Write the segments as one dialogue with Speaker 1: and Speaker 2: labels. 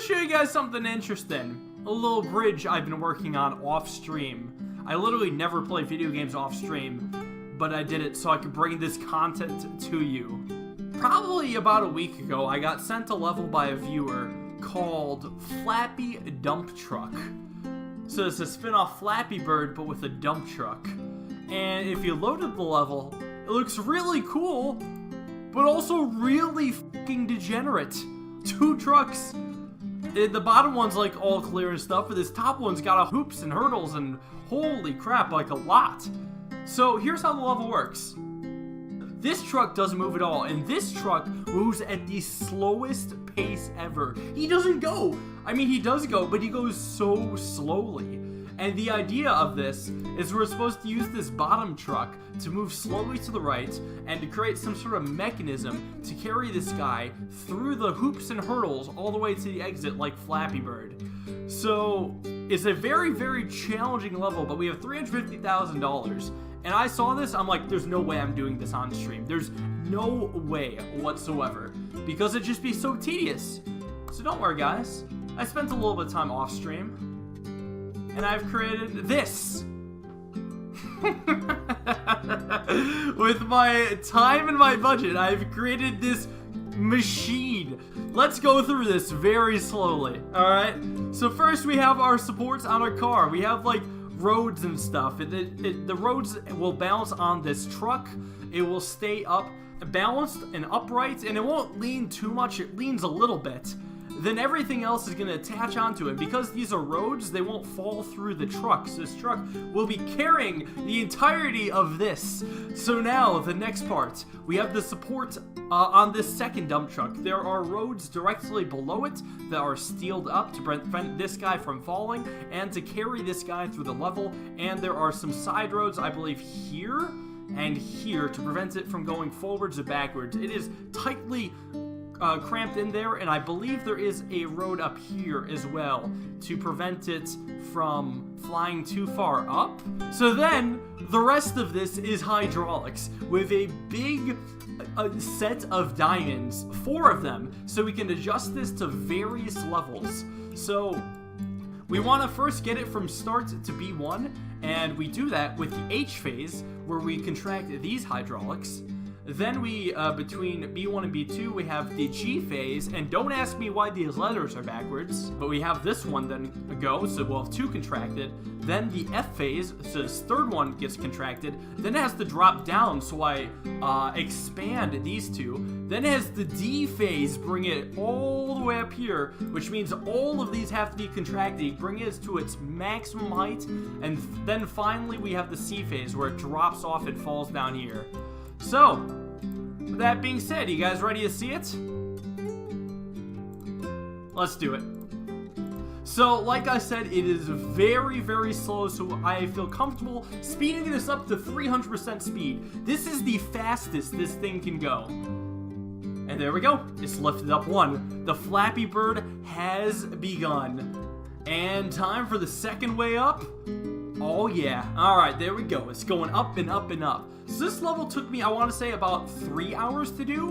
Speaker 1: to show you guys something interesting. A little bridge I've been working on off stream. I literally never play video games off stream, but I did it so I could bring this content to you. Probably about a week ago, I got sent a level by a viewer called Flappy Dump Truck. So it's a spin-off Flappy Bird, but with a dump truck. And if you loaded the level, it looks really cool, but also really fucking degenerate. 2 trucks. The bottom one's like all clear and stuff, but this top one's got hoops and hurdles and holy crap, like a lot. So here's how the level works. This truck doesn't move at all, and this truck moves at the slowest pace ever. He doesn't go. I mean, he does go, but he goes so slowly. And the idea of this is we're supposed to use this bottom truck to move slowly to the right and to create some sort of mechanism to carry this guy through the hoops and hurdles all the way to the exit like Flappy Bird. So it's a very, very challenging level, but we have $350,000. And I saw this, I'm like, there's no way I'm doing this on stream. There's no way whatsoever, because it'd just be so tedious. So don't worry, guys. I spent a little bit of time off stream, and I've created this. With my time and my budget, I've created this machine. Let's go through this very slowly, alright? So first we have our supports on our car. We have like roads and stuff. The roads will balance on this truck. It will stay up, balanced and upright, and it won't lean too much. It leans a little bit. Then everything else is going to attach onto it. Because these are roads, they won't fall through the truck. So this truck will be carrying the entirety of this. So now, the next part. We have the support on this second dump truck. There are roads directly below it that are steeled up to prevent this guy from falling and to carry this guy through the level. And there are some side roads, I believe, here and here to prevent it from going forwards or backwards. It is tightly cramped in there, and I believe there is a road up here as well to prevent it from flying too far up. So then the rest of this is hydraulics with a big set of diamonds, 4 of them, so we can adjust this to various levels. So we want to first get it from start to B1, and we do that with the H phase where we contract these hydraulics. Then we, between B1 and B2, we have the G phase, and don't ask me why these letters are backwards, but we have this one then go, so we'll have 2 contracted. Then the F phase, so this third one gets contracted. Then it has to drop down, so I expand these 2. Then it has the D phase, bring it all the way up here, which means all of these have to be contracted, bring it to its maximum height. And then finally we have the C phase, where it drops off and falls down here. So, with that being said, you guys ready to see it? Let's do it. So, like I said, it is very, very slow, so I feel comfortable speeding this up to 300% speed. This is the fastest this thing can go. And there we go. It's lifted up 1. The Flappy Bird has begun. And time for the second way up. Oh yeah. Alright, there we go. It's going up and up and up. So this level took me, I want to say, about 3 hours to do,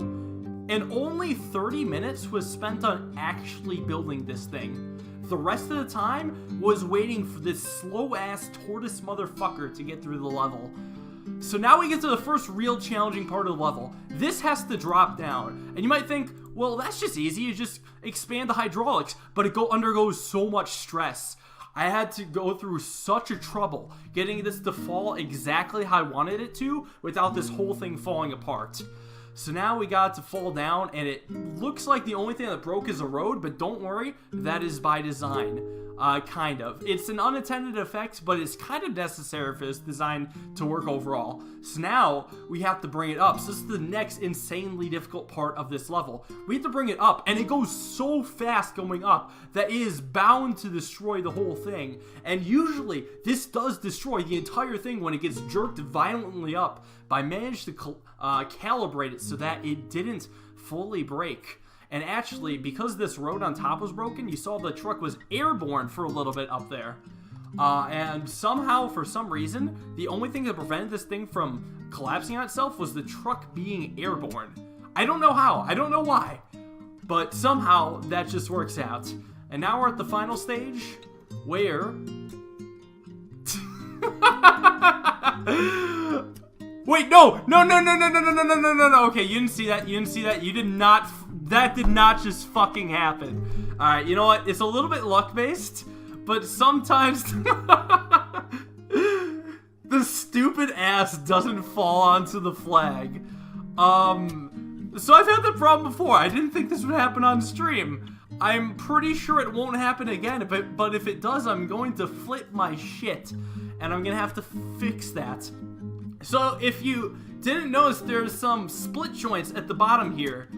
Speaker 1: and only 30 minutes was spent on actually building this thing. The rest of the time was waiting for this slow-ass tortoise motherfucker to get through the level. So now we get to the first real challenging part of the level. This has to drop down, and you might think, well, that's just easy, you just expand the hydraulics, but it undergoes so much stress. I had to go through such a trouble getting this to fall exactly how I wanted it to without this whole thing falling apart. So now we got it to fall down, and it looks like the only thing that broke is a road, but don't worry, that is by design. Kind of. It's an unintended effect, but it's kind of necessary for this design to work overall. So now, we have to bring it up. So this is the next insanely difficult part of this level. We have to bring it up, and it goes so fast going up that it is bound to destroy the whole thing. And usually, this does destroy the entire thing when it gets jerked violently up, but I managed to calibrate it so that it didn't fully break. And actually, because this road on top was broken, you saw the truck was airborne for a little bit up there. And somehow, for some reason, the only thing that prevented this thing from collapsing on itself was the truck being airborne. I don't know how. I don't know why. But somehow, that just works out. And now we're at the final stage, where... Wait, no! No. Okay, you didn't see that. You did not... That did not just fucking happen. Alright, you know what? It's a little bit luck-based, but sometimes... the stupid ass doesn't fall onto the flag. So I've had that problem before. I didn't think this would happen on stream. I'm pretty sure it won't happen again, but if it does, I'm going to flip my shit. And I'm gonna have to fix that. So if you didn't notice, there's some split joints at the bottom here.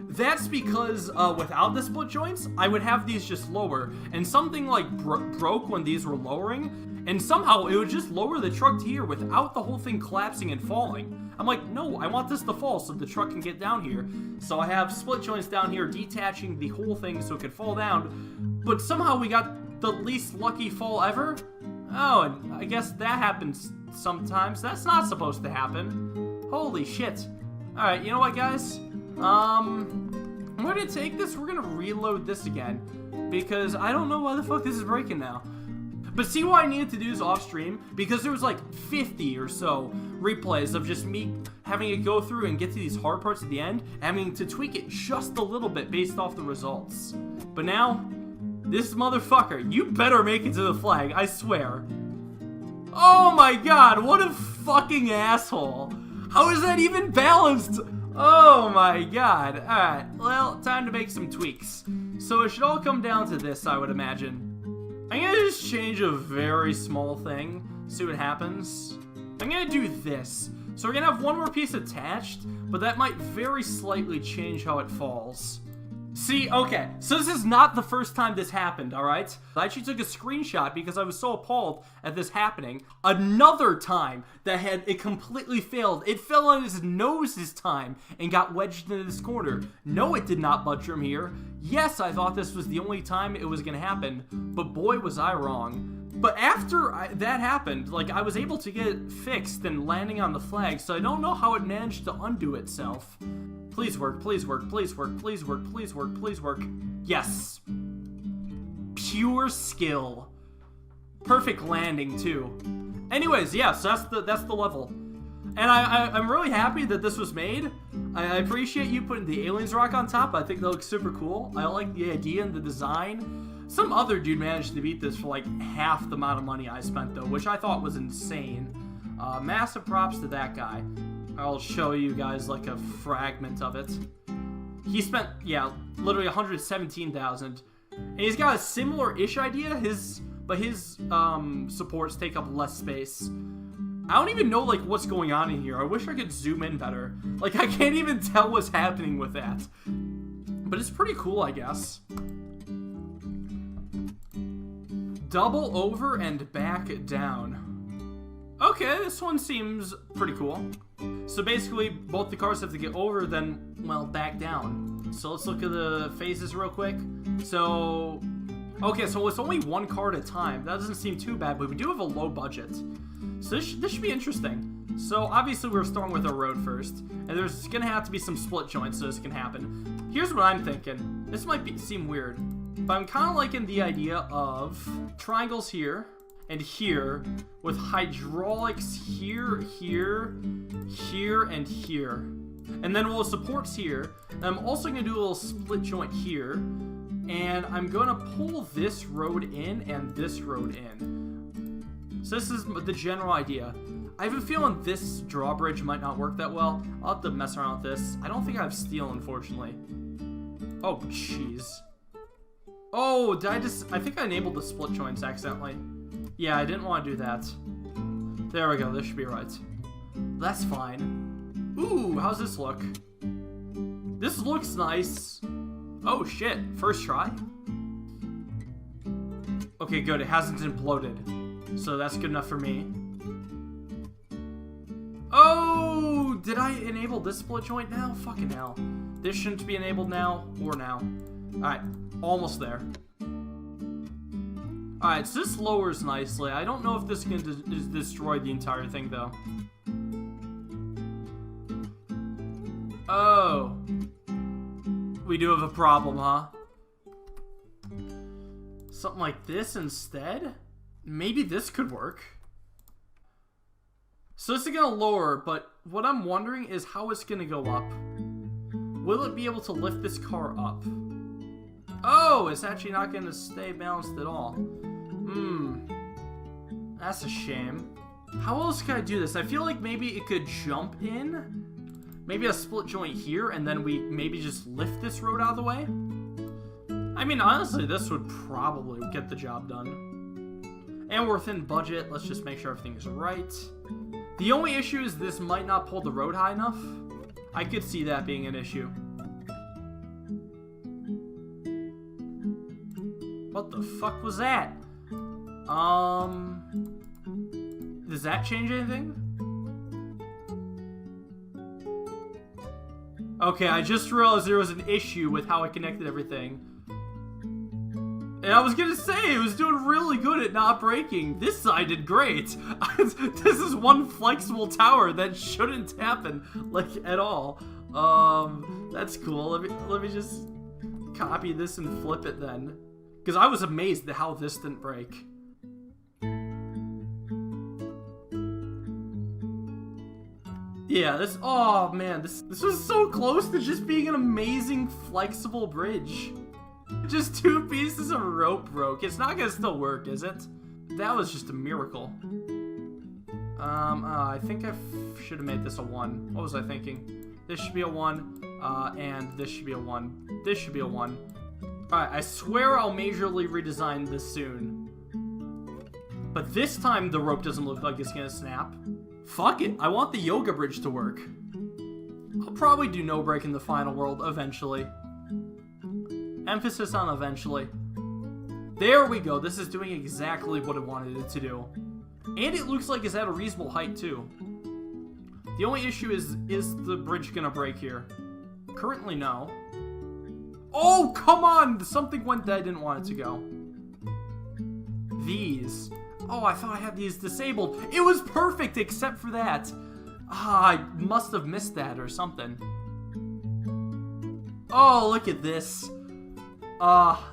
Speaker 1: That's because without the split joints, I would have these just lower. And something like broke when these were lowering. And somehow it would just lower the truck to here without the whole thing collapsing and falling. I'm like, no, I want this to fall so the truck can get down here. So I have split joints down here detaching the whole thing so it could fall down. But somehow we got the least lucky fall ever. Oh, and I guess that happens sometimes. That's not supposed to happen. Holy shit. Alright, you know what, guys? I'm gonna take this. We're gonna reload this again. Because I don't know why the fuck this is breaking now. But see what I needed to do is off stream, because there was like 50 or so replays of just me having it go through and get to these hard parts at the end, having to tweak it just a little bit based off the results. But now, this motherfucker, you better make it to the flag, I swear. Oh my god, what a fucking asshole. How is that even balanced? Oh my god. Alright, well, time to make some tweaks. So it should all come down to this, I would imagine. I'm gonna just change a very small thing, see what happens. I'm gonna do this. So we're gonna have one more piece attached, but that might very slightly change how it falls. See, okay, so this is not the first time this happened, alright? I actually took a screenshot because I was so appalled at this happening. Another time that it completely failed. It fell on his nose this time and got wedged into this corner. No, it did not budge from here. Yes, I thought this was the only time it was gonna happen, but boy was I wrong. But after that happened, like, I was able to get it fixed and landing on the flag, so I don't know how it managed to undo itself. Please work, please work, please work, please work, please work, please work. Yes. Pure skill. Perfect landing, too. Anyways, yeah, so that's the level. And I'm really happy that this was made. I appreciate you putting the Aliensrock on top. I think that looks super cool. I like the idea and the design. Some other dude managed to beat this for like half the amount of money I spent, though, which I thought was insane. Massive props to that guy. I'll show you guys like a fragment of it. He spent, yeah, literally 117,000. And he's got a similar-ish idea, but his supports take up less space. I don't even know like what's going on in here. I wish I could zoom in better. Like, I can't even tell what's happening with that. But it's pretty cool, I guess. Double over and back down. Okay, this one seems pretty cool. So basically, both the cars have to get over, then, well, back down. So let's look at the phases real quick. So, okay, so it's only one car at a time. That doesn't seem too bad, but we do have a low budget. So this should be interesting. So obviously we're starting with our road first, and there's gonna have to be some split joints so this can happen. Here's what I'm thinking. This might seem weird, but I'm kind of liking the idea of triangles here and here with hydraulics here, here, here, and here. And then we'll have supports here. And I'm also gonna do a little split joint here. And I'm gonna pull this road in and this road in. So this is the general idea. I have a feeling this drawbridge might not work that well. I'll have to mess around with this. I don't think I have steel, unfortunately. Oh, jeez. Oh, I think I enabled the split joints accidentally. Yeah, I didn't want to do that. There we go, this should be right. That's fine. Ooh, how's this look? This looks nice. Oh shit, first try? Okay, good, it hasn't imploded. So that's good enough for me. Oh, did I enable this split joint now? Fucking hell. This shouldn't be enabled now, or now. Alright, almost there. Alright, so this lowers nicely. I don't know if this can destroy the entire thing, though. Oh. We do have a problem, huh? Something like this instead? Maybe this could work. So this is gonna lower, but what I'm wondering is how it's gonna go up. Will it be able to lift this car up? Oh, it's actually not gonna stay balanced at all. That's a shame. How else can I do this? I feel like maybe it could jump in. Maybe a split joint here, and then we maybe just lift this road out of the way. I mean, honestly, this would probably get the job done. And we're within budget. Let's just make sure everything is right. The only issue is this might not pull the road high enough. I could see that being an issue. What the fuck was that? Does that change anything? Okay, I just realized there was an issue with how I connected everything. And I was gonna say, it was doing really good at not breaking. This side did great. This is one flexible tower that shouldn't happen, like, at all. That's cool. Let me just copy this and flip it then. Because I was amazed at how this didn't break. Yeah, this, oh man, this was so close to just being an amazing flexible bridge. Just 2 pieces of rope broke. It's not gonna still work, is it? That was just a miracle. I think I should have made this a 1. What was I thinking? This should be a 1, and this should be a 1. This should be a 1. Alright, I swear I'll majorly redesign this soon. But this time the rope doesn't look like it's gonna snap. Fuck it, I want the yoga bridge to work. I'll probably do no break in the final world eventually. Emphasis on eventually. There we go, this is doing exactly what I wanted it to do. And it looks like it's at a reasonable height too. The only issue is the bridge gonna break here? Currently, no. Oh, come on! Something went that I didn't want it to go. These. Oh, I thought I had these disabled. It was perfect except for that. Ah, I must have missed that or something. Oh, look at this.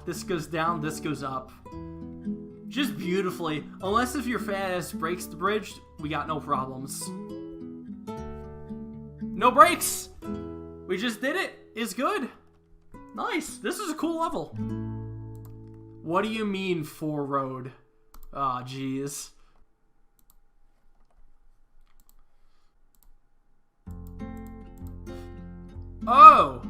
Speaker 1: This goes down, this goes up. Just beautifully. Unless if your fat ass breaks the bridge, we got no problems. No breaks! We just did it. It's good. Nice. This is a cool level. What do you mean 4 road? Ah, jeez. Oh!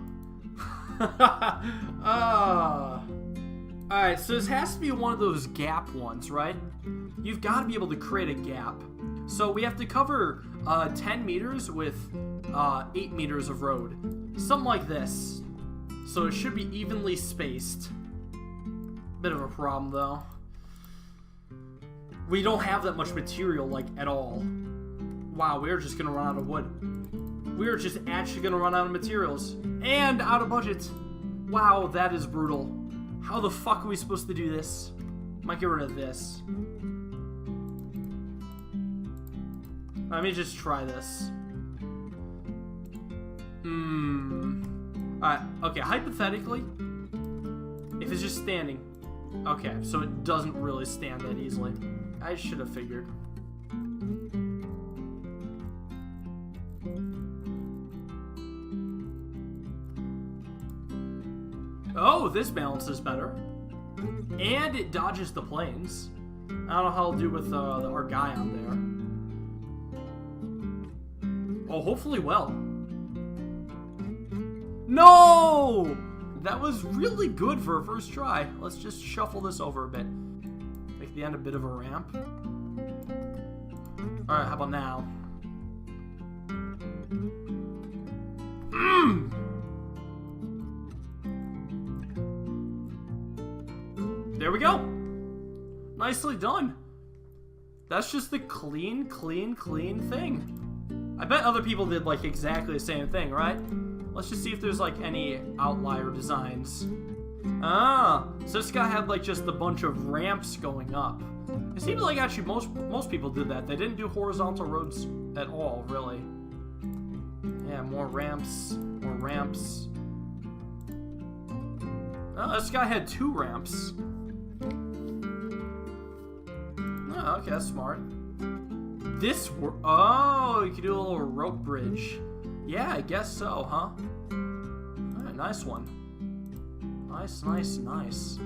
Speaker 1: Alright, so this has to be one of those gap ones, right? You've got to be able to create a gap. So we have to cover 10 meters with 8 meters of road. Something like this. So it should be evenly spaced. Bit of a problem, though. We don't have that much material, like, at all. Wow, we're just gonna run out of wood. We're just actually gonna run out of materials. And out of budget. Wow, that is brutal. How the fuck are we supposed to do this? Might get rid of this. Let me just try this. Alright, okay, hypothetically, if it's just standing. Okay, so it doesn't really stand that easily. I should have figured. Oh, this balances better. And it dodges the planes. I don't know how I'll do with our guy on there. Oh, hopefully well. No! That was really good for a first try. Let's just shuffle this over a bit. Make the end a bit of a ramp. Alright, how about now? There we go. Nicely done. That's just the clean thing. I bet other people did like exactly the same thing, right? Let's just see if there's like any outlier designs. Ah, so this guy had like just a bunch of ramps going up. It seems like actually most people did that. They didn't do horizontal roads at all, really. Yeah, more ramps, more ramps. Oh, this guy had 2 ramps. Okay, that's smart. Oh, you can do a little rope bridge. Yeah, I guess so, huh? Alright, nice one. Nice, nice, nice.